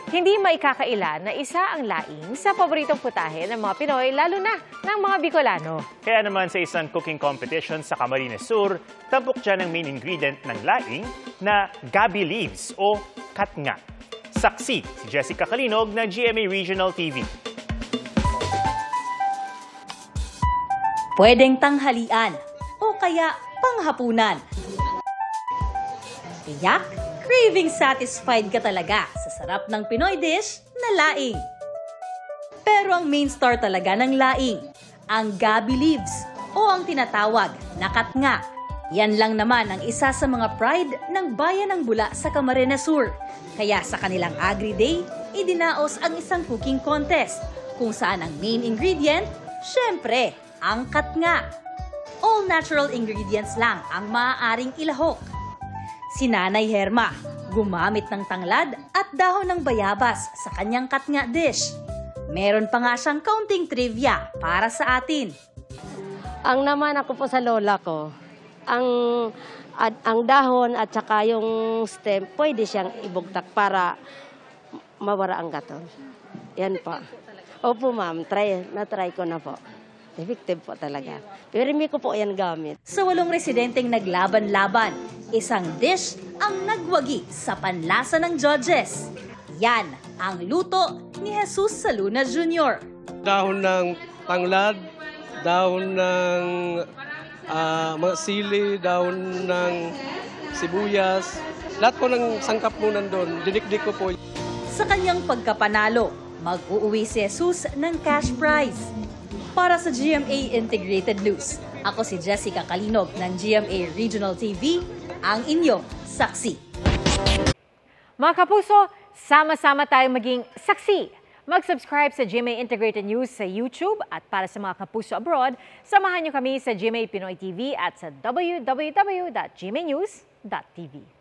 Hindi maikakaila na isa ang laing sa paboritong putahe ng mga Pinoy, lalo na ng mga Bicolano. Kaya naman sa isang cooking competition sa Camarines Sur, tampok dyan ang main ingredient ng laing na gabi leaves o katnga. Saksi si Jessica Calinog ng GMA Regional TV. Pwedeng tanghalian o kaya panghapunan. Tiyak, craving satisfied ka talaga sa sarap ng Pinoy dish na laing. Pero ang main star talaga ng laing, ang gabi leaves o ang tinatawag na katnga. Yan lang naman ang isa sa mga pride ng bayan ng Bula sa Camarines Sur. Kaya sa kanilang Agri Day, idinaos ang isang cooking contest kung saan ang main ingredient, syempre, ang katnga. All natural ingredients lang ang maaaring ilahok. Si Nanay Herma, gumamit ng tanglad at dahon ng bayabas sa kanyang katnga dish. Meron pa nga siyang kaunting trivia para sa atin. Ang naman ako po sa lola ko, ang dahon at saka yung stem, pwede siyang ibugtak para mawara ang gatol. Yan po. Opo ma'am, na-try ko na po. Effective po talaga. Pero hindi ko po yan gamit. Sa 8 residenteng naglaban-laban, isang dish ang nagwagi sa panlasa ng judges. Yan ang luto ni Jesus Saluna Jr. Dahon ng tanglad, dahon ng mga sili, dahon ng sibuyas. Lahat po ng sangkap mo nandun, dinikdik ko po. Sa kanyang pagkapanalo, mag-uuwi si Jesus ng cash prize. Para sa GMA Integrated News, ako si Jessica Calinog ng GMA Regional TV, ang inyong saksi. Mga kapuso, sama-sama tayong maging saksi. Mag-subscribe sa GMA Integrated News sa YouTube at para sa mga kapuso abroad, samahan niyo kami sa GMA Pinoy TV at sa www.gmanews.tv.